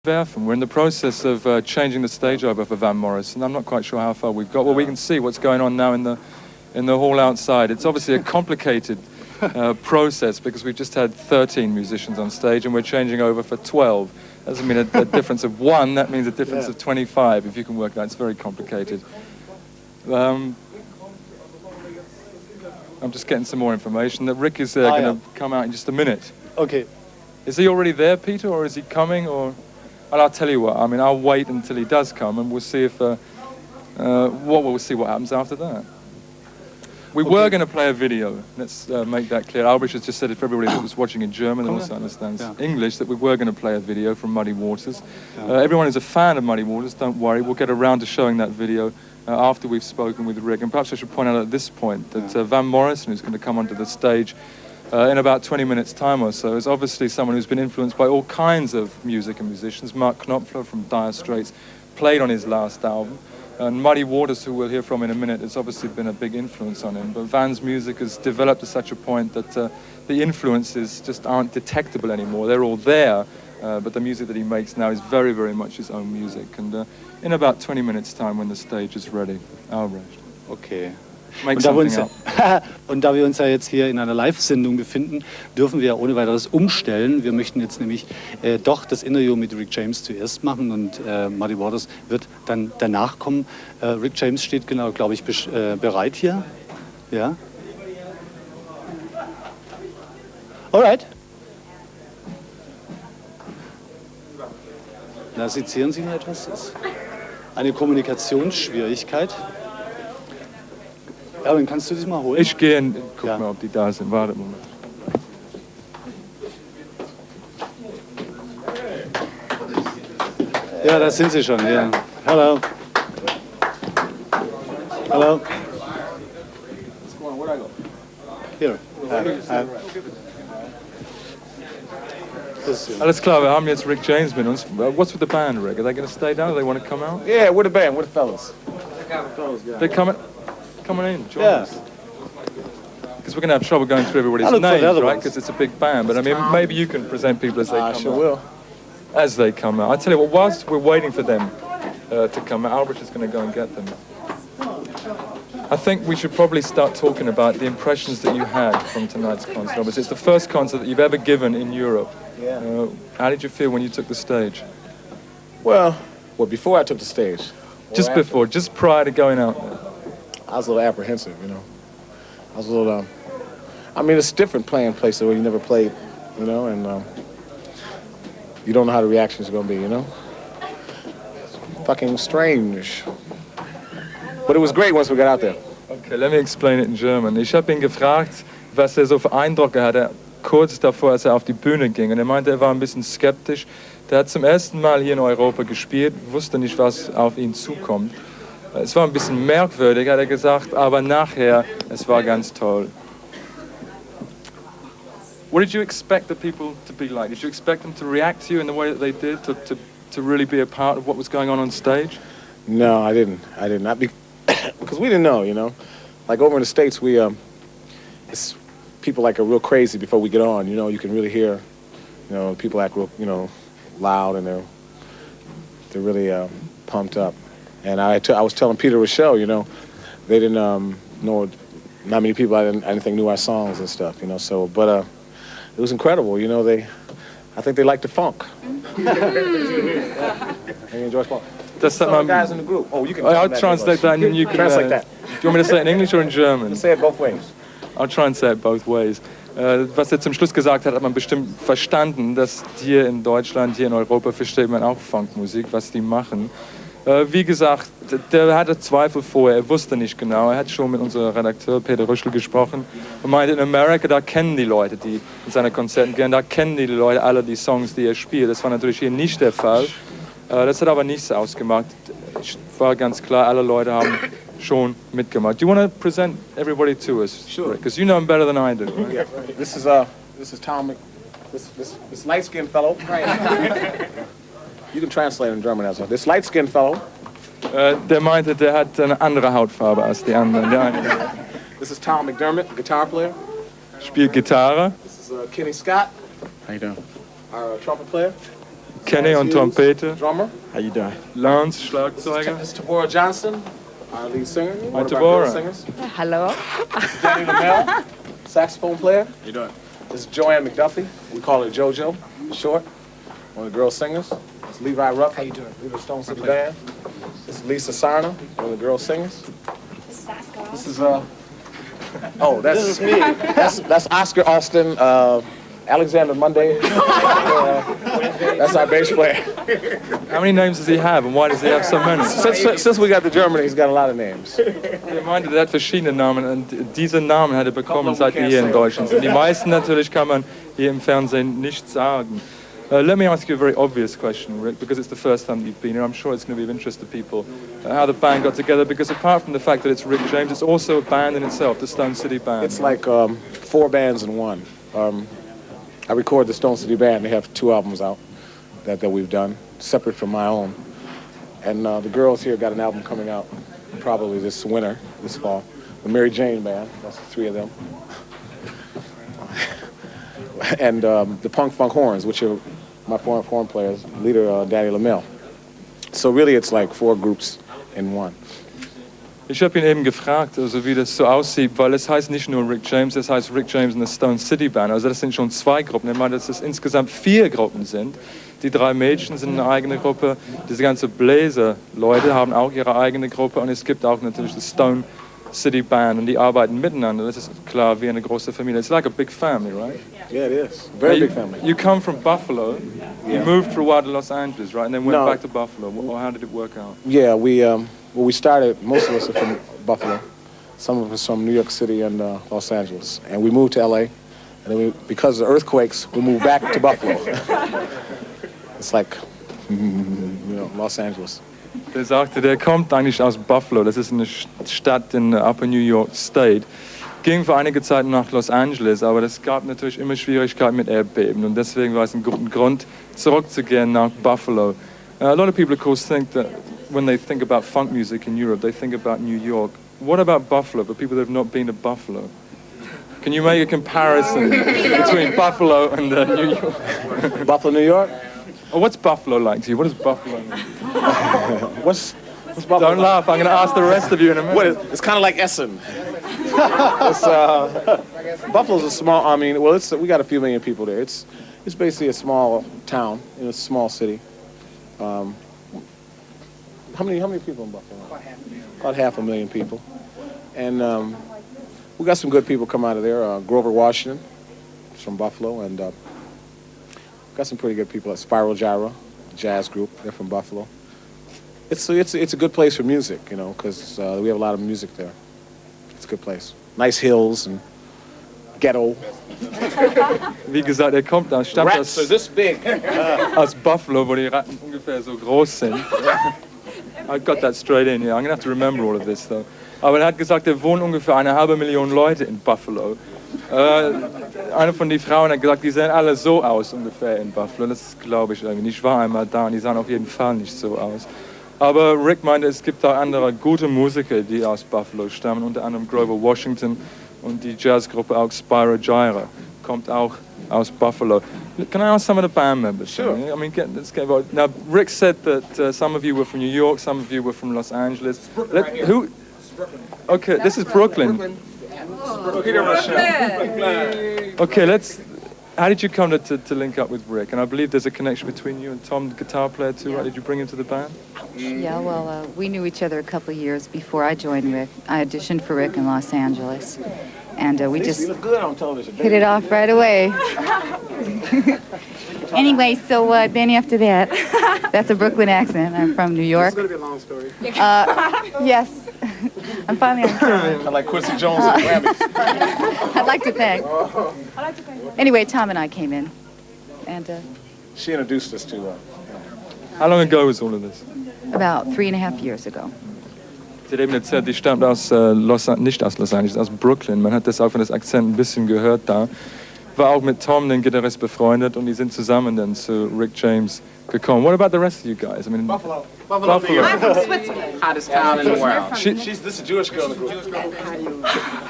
Werfen. We're in the process of changing the stage over for Van Morrison. I'm not quite sure how far we've got. Well, we can see what's going on now in the hall outside. It's obviously a complicated process because we've just had 13 musicians on stage and we're changing over for 12. That doesn't mean a difference of 1, that means a difference of 25, if you can work it out. It's very complicated. I'm just getting some more information that Rick is going to come out in just a minute. Okay. Is he already there, Peter, or is he coming, or... Well, I'll tell you what, I mean, I'll wait until he does come and we'll see if, we'll see what happens after that. We were going to play a video, let's make that clear. Albrecht has just said it for everybody that was watching in German and also understands English, that we were going to play a video from Muddy Waters. Everyone who's a fan of Muddy Waters, don't worry, we'll get around to showing that video after we've spoken with Rick. And perhaps I should point out at this point that Van Morrison, who's going to come onto the stage in about 20 minutes' time or so, is obviously someone who's been influenced by all kinds of music and musicians. Mark Knopfler from Dire Straits played on his last album. And Muddy Waters, who we'll hear from in a minute, has obviously been a big influence on him. But Van's music has developed to such a point that the influences just aren't detectable anymore. They're all there, but the music that he makes now is very, very much his own music. And in about 20 minutes' time, when the stage is ready, Albrecht. Okay. Und da wir uns ja jetzt hier in einer Live-Sendung befinden, dürfen wir ja ohne weiteres umstellen. Wir möchten jetzt nämlich doch das Interview mit Rick James zuerst machen und Muddy Waters wird dann danach kommen. Rick James steht genau, glaube ich, bereit hier. Ja. Alright. Da sezieren Sie noch etwas. Das ist eine Kommunikationsschwierigkeit. Ja, dann kannst du das mal holen. Ich gehe und guck mal, ob die da sind. Warte, Moment. Ja, da sind sie schon, ja. Hello. Hello. Here. Alles klar, wir haben jetzt Rick James mit uns. What's with the band, Rick? Are they going to stay down? Do they want to come out? Yeah, we're the band. We're the fellas. They're coming in, join us. Because we're going to have trouble going through everybody's names, right? Because it's a big band. But I mean, maybe you can present people as they come out. I sure will. As they come out. I tell you what, whilst we're waiting for them to come out, Albrecht is going to go and get them. I think we should probably start talking about the impressions that you had from tonight's concert. Obviously, it's the first concert that you've ever given in Europe. Yeah. How did you feel when you took the stage? Well, before I took the stage. Just before, just prior to going out there. I was a little apprehensive, you know. I was a little, I mean, it's different playing places where you never played, you know, and you don't know how the reaction is going to be, you know. It's fucking strange. But it was great once we got out there. Okay, let me explain it in German. Ich habe ihn gefragt, was so für Eindrücke hatte, kurz davor, als auf die Bühne ging. Und meinte, war ein bisschen skeptisch. Der hat zum ersten Mal hier in Europa gespielt, wusste nicht, was auf ihn zukommt. Es war ein bisschen merkwürdig, hat gesagt, aber nachher, es war ganz toll. What did you expect the people to be like? Did you expect them to react to you in the way that they did, to really be a part of what was going on stage? No, I didn't. Because we didn't know, you know. Like over in the States, it's people like are real crazy before we get on, you know. You can really hear, you know, people act real, you know, loud and they're really pumped up. And I was telling Peter Rochelle, you know, they didn't know, not many people I didn't think knew our songs and stuff, you know. So, but it was incredible, you know. I think they liked the funk. They enjoy funk. That's some of the guys in the group. Oh, you can. I'll translate that, and then you can translate that. Do you want me to say it in English or in German? Say it both ways. I'll try and say it both ways. Was zum Schluss gesagt hat man bestimmt verstanden, dass hier in Deutschland, hier in Europa versteht man auch Funkmusik, was die machen. Wie gesagt, der hatte Zweifel vorher, er wusste nicht genau. Er hat schon mit unserem Redakteur Peter Rüschel gesprochen und meinte, in Amerika, da kennen die Leute, die in seine Konzerten gehen, da kennen die Leute alle die Songs, die er spielt. Das war natürlich hier nicht der Fall. Das hat aber nichts ausgemacht. War ganz klar, alle Leute haben schon mitgemacht. Do you want to present everybody to us? Sure. Because you know him better than I do. Right? Yeah. This is Tom, this light-skinned fellow. You can translate in German as well. This light-skinned fellow. Der meinte, der hat eine andere Hautfarbe als die anderen. This is Tom McDermott, guitar player. Spielt Gitarre. This is Kenny Scott. How you doing? Our trumpet player. Kenny on Trompete. Drummer. How you doing? Lance, Schlagzeuger. This is Tabora Johnson, our lead singer. One of our Tabora. girl singers. Hello. Danny LaMelle, saxophone player. How you doing? This is Joanne McDuffie. We call her JoJo, short. One of the girl singers. This is Levi Ruff. How you doing? Leader of Stone City Band. This is Lisa Sarna, one of the girl singers. This is oh, that's me. That's Oscar Austin. Alexander Monday. That's our bass player. How many names does he have and why does he have so many? Since we got to Germany, he's got a lot of names. Ich meinte, der hat verschiedene Namen und diese Namen hat er bekommen, seit wir hier in Deutschland sind. Die meisten natürlich kann man hier im Fernsehen nicht sagen. Let me ask you a very obvious question, Rick, because it's the first time you've been here. I'm sure it's going to be of interest to people how the band got together, because apart from the fact that it's Rick James, it's also a band in itself, the Stone City Band. It's like 4 bands in one. I record the Stone City Band. They have 2 albums out that we've done, separate from my own. And the girls here got an album coming out probably this winter, this fall. The Mary Jane Band, that's the 3 of them. And the Punk Funk Horns, which are my former horn players, leader Danny LaMelle. So really it's like 4 groups in one. Ich habe ihn eben gefragt, also wie das so aussieht, weil es heißt nicht nur Rick James, es heißt Rick James and the Stone City Band. Also das sind schon 2 Gruppen. Ich meine, dass es insgesamt 4 Gruppen sind. Die 3 Mädchen sind eine eigene Gruppe. Diese ganze Bläser-Leute haben auch ihre eigene Gruppe. Und es gibt auch natürlich die Stone City Band und die arbeiten miteinander. Das ist klar wie eine große Familie. It's like a big family, right? Yeah, it is. Very big family. You come from Buffalo. Yeah. You moved for a while to Los Angeles, right? And then went No. back to Buffalo. Or how did it work out? Yeah, we started, most of us are from Buffalo. Some of us from New York City and Los Angeles. And we moved to LA. And then because of the earthquakes, we moved back to Buffalo. It's like, Los Angeles. Der sagte, der kommt eigentlich aus Buffalo. Das ist eine Stadt in Upper New York State. Ging für einige Zeit nach Los Angeles, aber es gab natürlich immer Schwierigkeiten mit Erdbeben. Und deswegen war es ein guter Grund, zurückzugehen nach Buffalo. A lot of people, of course, think that when they think about funk music in Europe, they think about New York. What about Buffalo, for people that have not been to Buffalo? Can you make a comparison between Buffalo and New York? Buffalo, New York? Oh, what's Buffalo like to you? What does Buffalo mean? What's Buffalo? Don't laugh, I'm going to ask the rest of you in a minute. It's kind of like Essen. Buffalo's a small, we got a few million people there. It's basically a small town, in a small city. How many people in Buffalo? About half a million people. And we got some good people come out of there. Grover Washington is from Buffalo, and got some pretty good people at Spiral Gyra, jazz group. They're from Buffalo. It's a good place for music, because we have a lot of music there. It's a good place. Nice hills and ghetto. Wie gesagt, er kommt aus Stadt Rats are this big. aus Buffalo, wo die Ratten ungefähr so groß sind. I got that straight in, yeah. I'm gonna have to remember all of this, though. Aber er hat gesagt, er wohnen ungefähr 1,5 Million Leute in Buffalo. Eine von den Frauen hat gesagt, die sehen alle so aus ungefähr in Buffalo. Das glaube ich irgendwie nicht. Ich war einmal da und die sahen auf jeden Fall nicht so aus. Aber Rick meinte, es gibt auch andere gute Musiker, die aus Buffalo stammen, unter anderem Grover Washington und die Jazzgruppe auch Spyro Gyra kommt auch aus Buffalo. Can I ask some of the band members? Sure. I mean, let's get about. Now, Rick said that some of you were from New York, some of you were from Los Angeles. Who? Okay, this is Brooklyn. Okay, how did you come to link up with Rick? And I believe there's a connection between you and Tom, the guitar player too, right? Did you bring him to the band? Yeah, well, we knew each other a couple of years before I joined Rick. I auditioned for Rick in Los Angeles. And we just You look good on television. hit it off right away. Anyway, so then after that, that's a Brooklyn accent. I'm from New York. It's going to be a long story. Yes, I'm finally on camera. Kind of like Quincy Jones and Grammys. I'd like to thank. Anyway, Tom and I came in. And She introduced us to How long ago was all of this? about 3.5 years ago. Sie hat eben erzählt, die stammt nicht aus Los Angeles, aus Brooklyn. Man hat das auch von das Akzent ein bisschen gehört da. war auch mit Tom, den Gitarrist, befreundet und die sind zusammen dann zu Rick James gekommen. What about the rest of you guys? I mean, Buffalo. Buffalo. I'm from Switzerland. Hottest town in the world. This is a Jewish girl in the group.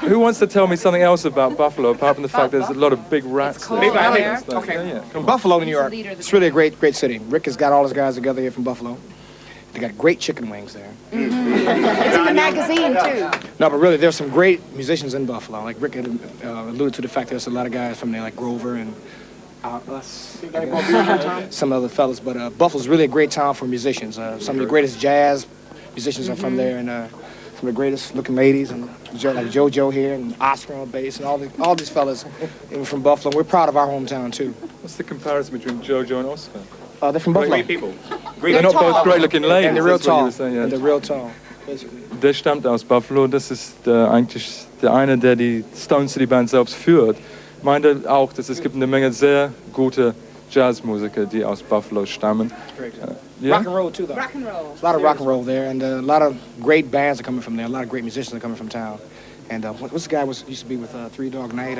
Who wants to tell me something else about Buffalo, apart from the fact there's a lot of big rats there? cold there. and stuff? Okay. Yeah, come on. Buffalo, New York. It's really a great city. Rick has got all his guys together here from Buffalo. They got great chicken wings there. It's in the magazine, too. No, but really, there's some great musicians in Buffalo. Like Rick had alluded to the fact there's a lot of guys from there, like Grover and us, some other fellas. But Buffalo's really a great town for musicians. Some of the greatest jazz musicians are from there, and some of the greatest looking ladies, and like JoJo here, and Oscar on bass, and all these fellas from Buffalo. We're proud of our hometown too. What's the comparison between Jojo and Oscar? They're from Buffalo. Great people. They're not both great-looking ladies. And they're real that's what you tall. were saying, yeah. And they're real tall, basically. Der stammt aus Buffalo, das ist eigentlich der eine, der die Stone City Band selbst führt. Meinte auch, dass es gibt eine Menge sehr gute Jazzmusiker, die aus Buffalo stammen. Great. Yeah? Rock and roll too, though. Rock and roll. A lot of rock and roll there, and a lot of great bands are coming from there. A lot of great musicians are coming from town. And what's the guy used to be with Three Dog Night?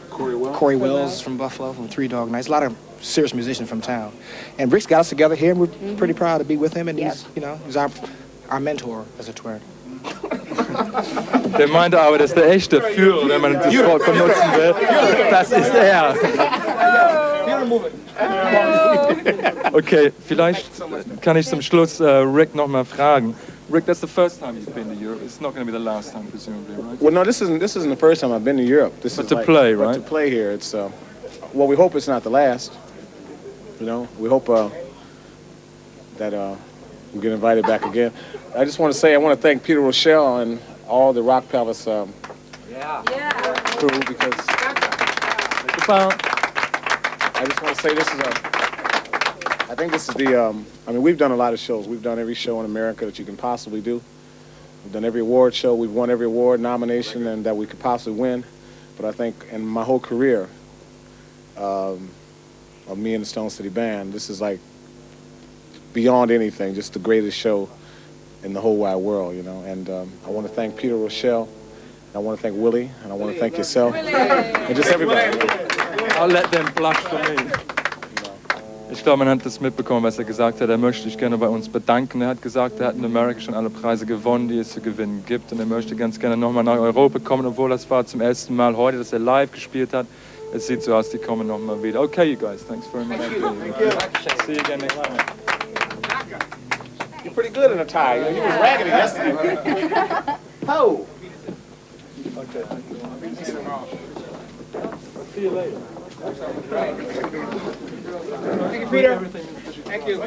Corey Wells from Buffalo from Three Dog Nights. A lot of serious musicians from town. And Rick's got us together here, and we're pretty proud to be with him. And he's our mentor, as it were. Der meinte aber, dass der echte Führer, wenn man das Wort benutzen will, das ist er. Okay, vielleicht kann ich zum Schluss Rick noch mal fragen. Rick, that's the first time you've been to Europe. It's not going to be the last time, presumably, right? Well, no, this isn't the first time I've been to Europe. This But is to like, play, but right? to play here, it's well, we hope it's not the last. You know, we hope that we get invited back again. I just want to say I want to thank Peter Rochelle and all the Rock Palace crew because I just want to say this is I think this is the I mean, we've done a lot of shows. We've done every show in America that you can possibly do. We've done every award show. We've won every award nomination and that we could possibly win. But I think in my whole career of me and the Stone City Band, this is like beyond anything, just the greatest show in the whole wide world, you know. And I want to thank Peter Rochelle, and I want to thank Willie, and I want to thank yourself, and just everybody. I'll let them blush for me. Ich glaube, man hat das mitbekommen, was er gesagt hat. Er möchte sich gerne bei uns bedanken. Er hat gesagt, er hat in Amerika schon alle Preise gewonnen, die es zu gewinnen gibt. Und er möchte ganz gerne nochmal nach Europa kommen, obwohl das war zum ersten Mal heute, dass er live gespielt hat. Es sieht so aus, die kommen nochmal wieder. Okay, you guys, thanks very much. Thank you. See you again next time. You're pretty good in a tie. You was raggedy yesterday. Oh. Okay. See you later. Thank you, Peter. Thank you.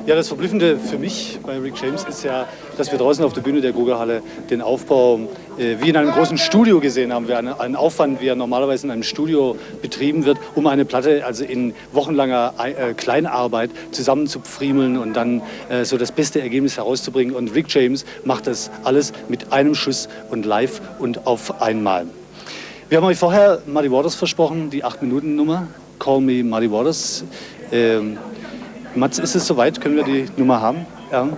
Ja, das Verblüffende für mich bei Rick James ist ja, dass wir draußen auf der Bühne der Guggerhalle den Aufbau wie in einem großen Studio gesehen haben. Wir einen Aufwand, wie er normalerweise in einem Studio betrieben wird, um eine Platte also in wochenlanger Kleinarbeit zusammenzupfriemeln und dann so das beste Ergebnis herauszubringen. Und Rick James macht das alles mit einem Schuss und live und auf einmal. Wir haben euch vorher Muddy Waters versprochen, die 8-Minuten-Nummer, Call Me Muddy Waters. Mats, ist es soweit? Können wir die Nummer haben? Ja.